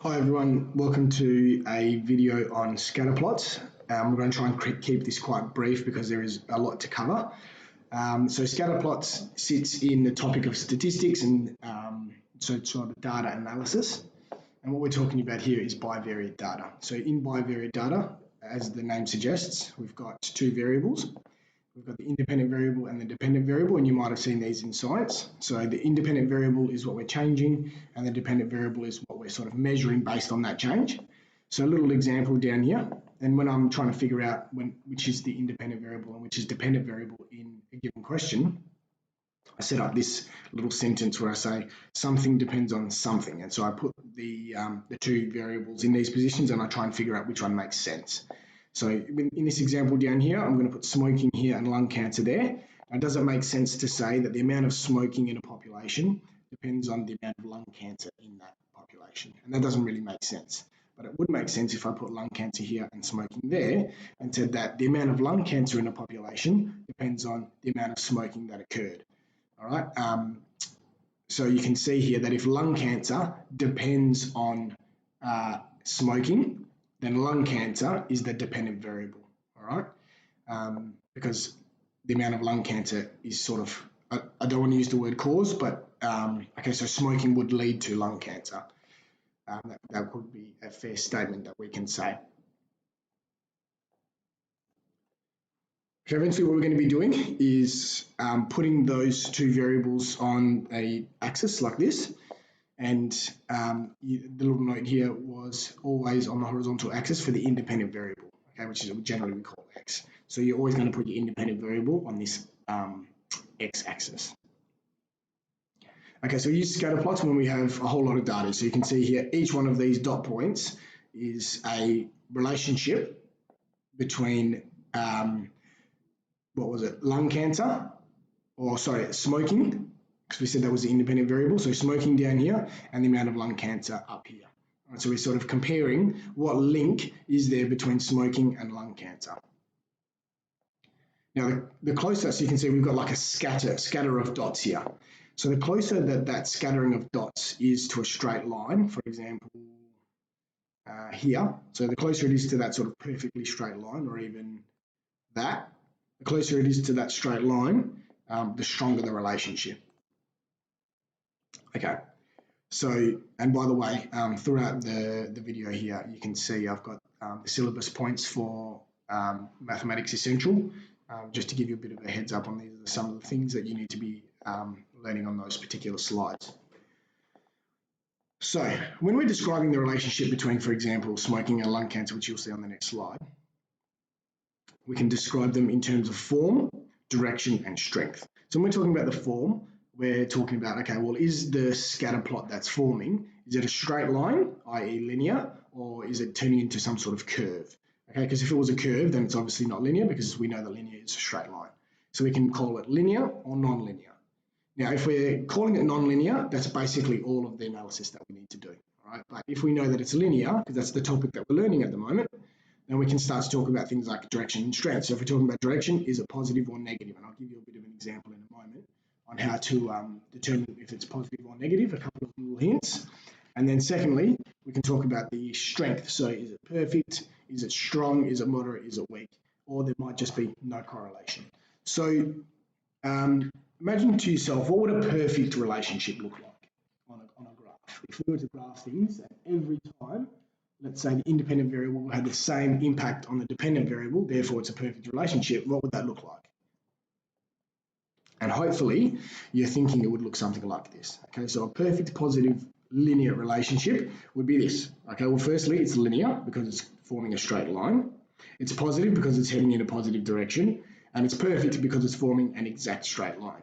Hi everyone, welcome to a video on Scatterplots. We're going to try and keep this quite brief because there is a lot to cover. So Scatterplots sits in the topic of statistics and so sort of data analysis. And what we're talking about here is bivariate data. So in bivariate data, as the name suggests, we've got two variables. We've got the independent variable and the dependent variable, and you might have seen these in science. So the independent variable is what we're changing, and the dependent variable is what we're sort of measuring based on that change. So a little example down here, and when I'm trying to figure out which is the independent variable and which is dependent variable in a given question, I set up this little sentence where I say something depends on something, and so I put the two variables in these positions and I try and figure out which one makes sense. So in this example down here, I'm going to put smoking here and lung cancer there. Now, does it make sense to say that the amount of smoking in a population depends on the amount of lung cancer in that population? And that doesn't really make sense. But it would make sense if I put lung cancer here and smoking there and said that the amount of lung cancer in a population depends on the amount of smoking that occurred. All right. So you can see here that if lung cancer depends on smoking, then lung cancer is the dependent variable, all right? Because the amount of lung cancer is sort of, I don't want to use the word cause, but okay, so smoking would lead to lung cancer. That would be a fair statement that we can say. So eventually what we're going to be doing is putting those two variables on an axis like this. And the little note here was always on the horizontal axis for the independent variable, okay, which is generally we call x. So you're always going to put your independent variable on this x-axis. Okay, so we use Scatterplots when we have a whole lot of data. So you can see here each one of these dot points is a relationship between lung cancer, or sorry, smoking, because we said that was the independent variable, so smoking down here and the amount of lung cancer up here. Right, so we're sort of comparing what link is there between smoking and lung cancer. Now the closer, so you can see we've got like a scatter of dots here. So the closer that scattering of dots is to a straight line, for example, here, so the closer it is to that sort of perfectly straight line, or even that, the closer it is to that straight line, the stronger the relationship. Okay, so, and by the way, throughout the video here, you can see I've got the syllabus points for Mathematics Essential, just to give you a bit of a heads up on these are some of the things that you need to be learning on those particular slides. So, when we're describing the relationship between, for example, smoking and lung cancer, which you'll see on the next slide, we can describe them in terms of form, direction, and strength. So when we're talking about the form, we're talking about, okay, well, is the scatter plot that's forming, is it a straight line, i.e. linear, or is it turning into some sort of curve? Okay, because if it was a curve, then it's obviously not linear because we know that linear is a straight line. So we can call it linear or non-linear. Now, if we're calling it non-linear, that's basically all of the analysis that we need to do, all right? But if we know that it's linear, because that's the topic that we're learning at the moment, then we can start to talk about things like direction and strength. So if we're talking about direction, is it positive or negative? And I'll give you a bit of an example in a moment on how to determine if it's positive or negative, a couple of little hints. And then secondly, we can talk about the strength. So is it perfect? Is it strong? Is it moderate? Is it weak? Or there might just be no correlation. So imagine to yourself, what would a perfect relationship look like on a graph? If we were to graph things and every time, let's say the independent variable had the same impact on the dependent variable, therefore it's a perfect relationship, what would that look like? And hopefully you're thinking it would look something like this. Okay, so a perfect positive linear relationship would be this. Okay, well, firstly, it's linear because it's forming a straight line. It's positive because it's heading in a positive direction. And it's perfect because it's forming an exact straight line.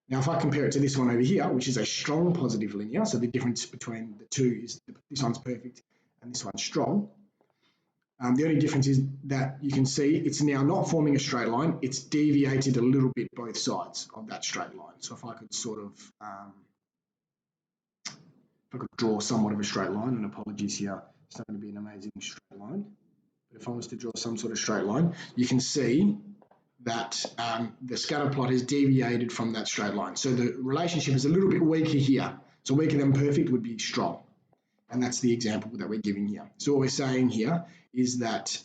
Now, if I compare it to this one over here, which is a strong positive linear, so the difference between the two is this one's perfect and this one's strong. The only difference is that you can see it's now not forming a straight line, it's deviated a little bit both sides of that straight line. So if I could sort of, if I could draw somewhat of a straight line, and apologies here, it's not going to be an amazing straight line, but if I was to draw some sort of straight line, you can see that the scatter plot has deviated from that straight line. So the relationship is a little bit weaker here. So weaker than perfect would be strong. And that's the example that we're giving here. So what we're saying here is that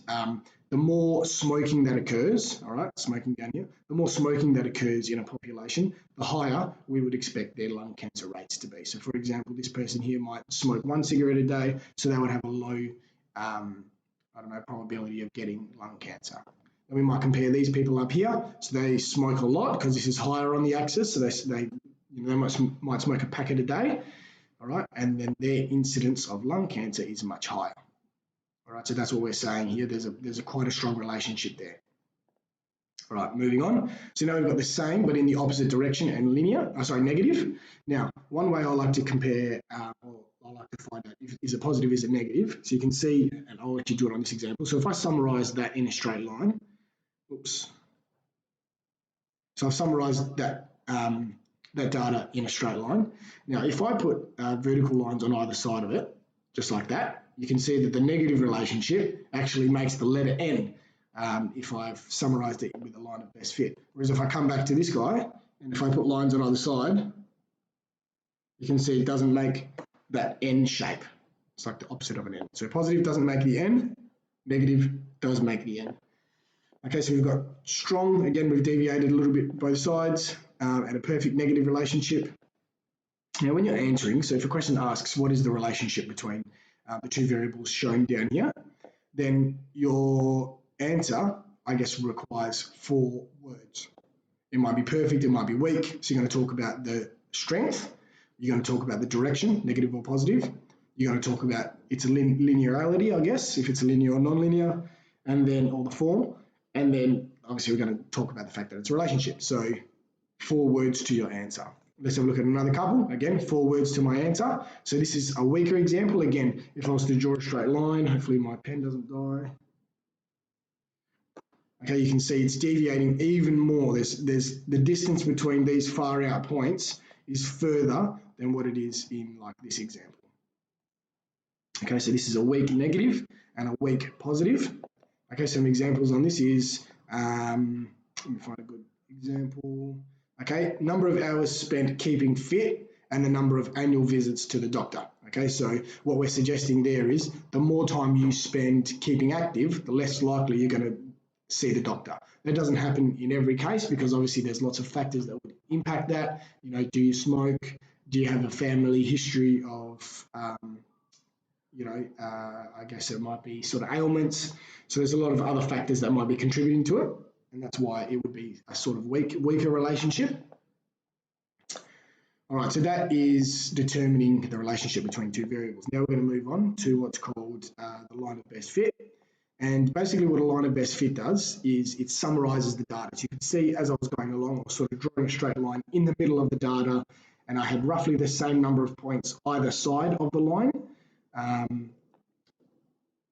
the more smoking that occurs, all right, smoking down here, the more smoking that occurs in a population, the higher we would expect their lung cancer rates to be. So for example, this person here might smoke 1 cigarette a day, so they would have a low, probability of getting lung cancer. And we might compare these people up here. So they smoke a lot because this is higher on the axis. So they might smoke a packet a day, all right, and then their incidence of lung cancer is much higher. All right, so that's what we're saying here. There's quite a strong relationship there. All right, moving on. So now we've got the same, but in the opposite direction and negative. Now, one way I like to compare, or I like to find out if is it positive, is it negative. So you can see, and I'll let you do it on this example. So if I summarize that in a straight line, oops. So I've summarized that that data in a straight line. Now, if I put vertical lines on either side of it, just like that, you can see that the negative relationship actually makes the letter N if I've summarized it with a line of best fit. Whereas if I come back to this guy, and if I put lines on either side, you can see it doesn't make that N shape. It's like the opposite of an N. So positive doesn't make the N, negative does make the N. Okay, so we've got strong, again, we've deviated a little bit both sides, and a perfect negative relationship. Now, when you're answering, so if a question asks what is the relationship between the two variables shown down here, then your answer, I guess, requires 4 words. It might be perfect, it might be weak, so you're going to talk about the strength, you're going to talk about the direction, negative or positive, you're going to talk about its linearity, I guess, if it's linear or non-linear, and then all the form, and then obviously we're going to talk about the fact that it's a relationship. So 4 words to your answer. Let's have a look at another couple. Again, 4 words to my answer. So this is a weaker example. Again, if I was to draw a straight line, hopefully my pen doesn't die. Okay, you can see it's deviating even more. There's the distance between these far out points is further than what it is in like this example. Okay, so this is a weak negative and a weak positive. Okay, some examples on this is, let me find a good example. Okay, number of hours spent keeping fit and the number of annual visits to the doctor. Okay, so what we're suggesting there is the more time you spend keeping active, the less likely you're going to see the doctor. That doesn't happen in every case because obviously there's lots of factors that would impact that. You know, do you smoke? Do you have a family history of, I guess it might be sort of ailments. So there's a lot of other factors that might be contributing to it. And that's why it would be a sort of weaker relationship. All right, so that is determining the relationship between 2 variables. Now we're going to move on to what's called the line of best fit. And basically what a line of best fit does is it summarizes the data. So you can see as I was going along, I was sort of drawing a straight line in the middle of the data, and I had roughly the same number of points either side of the line.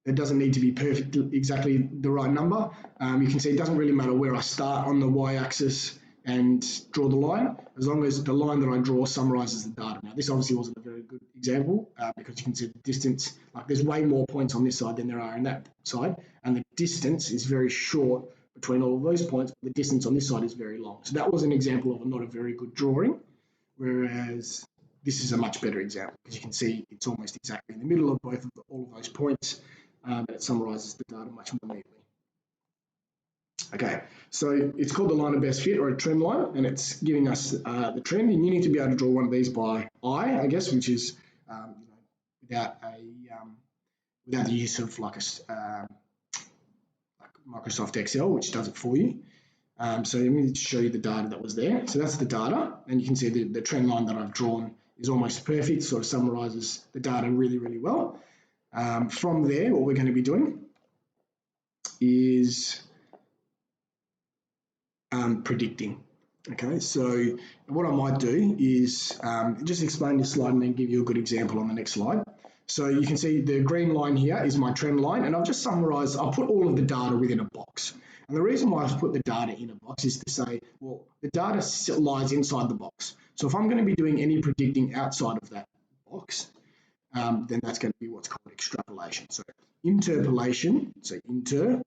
It doesn't need to be perfect, exactly the right number. You can see it doesn't really matter where I start on the y-axis and draw the line, as long as the line that I draw summarizes the data. Now, this obviously wasn't a very good example because you can see the distance, like there's way more points on this side than there are on that side, and the distance is very short between all of those points, but the distance on this side is very long. So that was an example of not a very good drawing, whereas this is a much better example because you can see it's almost exactly in the middle of all of those points, and it summarizes the data much more neatly. Okay, so it's called the line of best fit or a trend line, and it's giving us the trend, and you need to be able to draw one of these by eye, I guess, which is without the use of like Microsoft Excel, which does it for you. So let me show you the data that was there. So that's the data, and you can see the trend line that I've drawn is almost perfect, sort of summarizes the data really, really well. From there, what we're going to be doing is predicting. Okay, so what I might do is just explain this slide and then give you a good example on the next slide. So you can see the green line here is my trend line, and I've just summarized, I'll put all of the data within a box. And the reason why I've put the data in a box is to say, well, the data lies inside the box. So if I'm going to be doing any predicting outside of that box, then that's going to be what's called extrapolation. So interpolation, so inter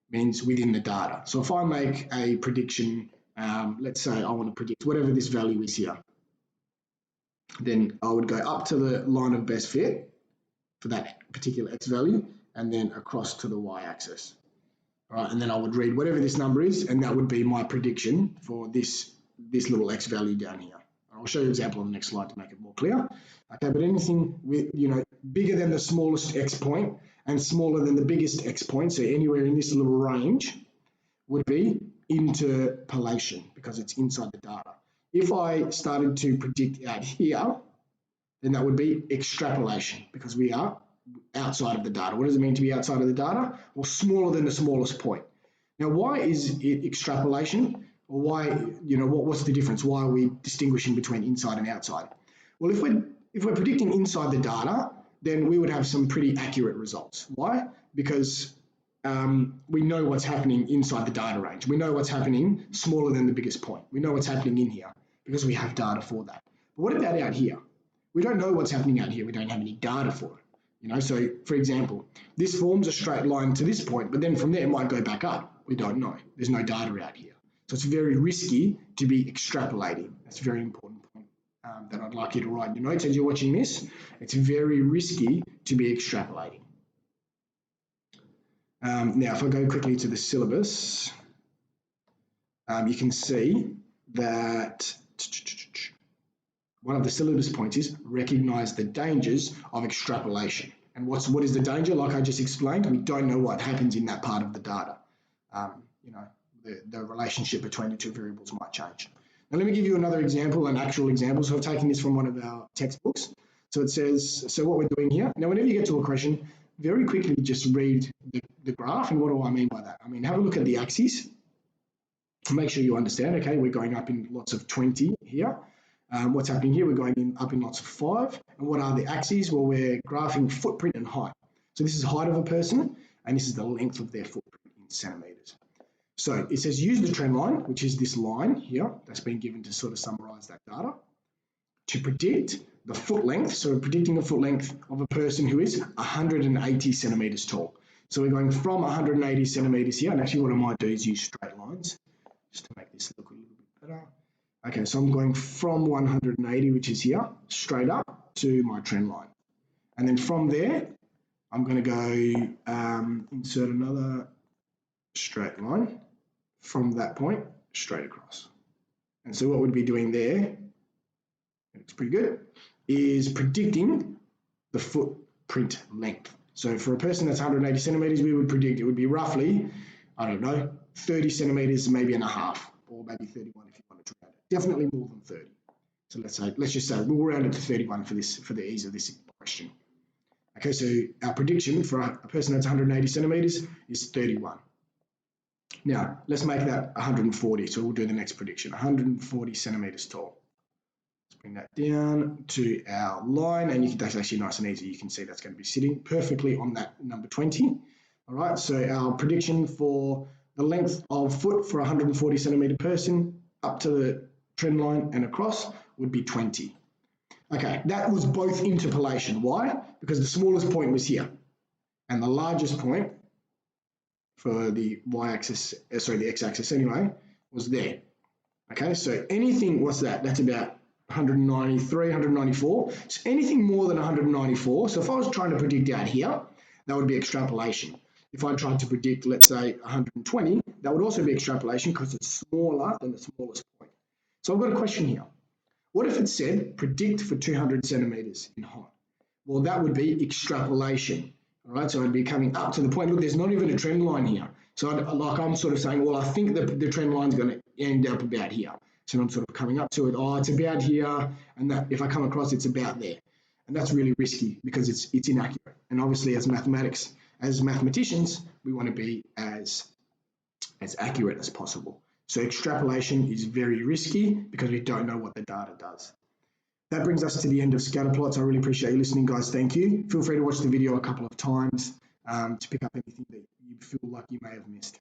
means within the data. So if I make a prediction, let's say I want to predict whatever this value is here, then I would go up to the line of best fit, for that particular x value, and then across to the y-axis. All right, and then I would read whatever this number is, and that would be my prediction for this little x value down here. I'll show you an example on the next slide to make it more clear. Okay, but anything with, bigger than the smallest x point and smaller than the biggest x point, so anywhere in this little range, would be interpolation because it's inside the data. If I started to predict out here, then that would be extrapolation because we are outside of the data. What does it mean to be outside of the data? Well, smaller than the smallest point. Now, why is it extrapolation? Or why, what's the difference? Why are we distinguishing between inside and outside? Well, if we're predicting inside the data, then we would have some pretty accurate results. Why? Because we know what's happening inside the data range. We know what's happening smaller than the biggest point. We know what's happening in here because we have data for that. But what about out here? We don't know what's happening out here. We don't have any data for it. So for example, this forms a straight line to this point, but then from there it might go back up. We don't know. There's no data out here. So it's very risky to be extrapolating. That's a very important point that I'd like you to write in your notes as you're watching this. It's very risky to be extrapolating. Now, if I go quickly to the syllabus, you can see that one of the syllabus points is recognise the dangers of extrapolation. And what is the danger? Like I just explained, we don't know what happens in that part of the data. The relationship between the two variables might change. Now, let me give you another example, an actual example. So I've taken this from one of our textbooks. So it says, so what we're doing here, now whenever you get to a question, very quickly just read the graph. And what do I mean by that? I mean, have a look at the axes. Make sure you understand, okay, we're going up in lots of 20 here. What's happening here? We're going up in lots of 5. And what are the axes? Well, we're graphing footprint and height. So this is height of a person, and this is the length of their footprint in centimetres. So it says use the trend line, which is this line here that's been given to sort of summarize that data, to predict the foot length. So we're predicting the foot length of a person who is 180 centimeters tall. So we're going from 180 centimeters here, and actually what I might do is use straight lines just to make this look a little bit better. Okay, so I'm going from 180, which is here, straight up to my trend line. And then from there, I'm going to go insert another straight line from that point straight across. And so what we'd be doing there, it's pretty good, is predicting the footprint length. So for a person that's 180 centimeters, we would predict it would be roughly, I don't know, 30 centimeters, maybe and a half, or maybe 31 if you wanted to round it. Definitely more than 30. So let's just say we'll round it to 31 for the ease of this question. Okay, so our prediction for a person that's 180 centimeters is 31. Now, let's make that 140. So we'll do the next prediction, 140 centimeters tall. Let's bring that down to our line, and that's actually nice and easy. You can see that's going to be sitting perfectly on that number 20. All right, so our prediction for the length of foot for a 140 centimeter person up to the trend line and across would be 20. Okay, that was both interpolation. Why? Because the smallest point was here, and the largest point for the y-axis, the x-axis anyway, was there. Okay, so anything, what's that? That's about 193, 194. So anything more than 194, so if I was trying to predict out here, that would be extrapolation. If I tried to predict, let's say, 120, that would also be extrapolation because it's smaller than the smallest point. So I've got a question here. What if it said predict for 200 centimeters in height? Well, that would be extrapolation. All right, so I'd be coming up to the point. Look, there's not even a trend line here. So I'm sort of saying, well, I think the trend line is going to end up about here. So I'm sort of coming up to it. Oh, it's about here, and that if I come across, it's about there. And that's really risky because it's inaccurate. And obviously, as mathematicians, we want to be as accurate as possible. So extrapolation is very risky because we don't know what the data does. That brings us to the end of Scatterplots. I really appreciate you listening, guys. Thank you. Feel free to watch the video a couple of times to pick up anything that you feel like you may have missed.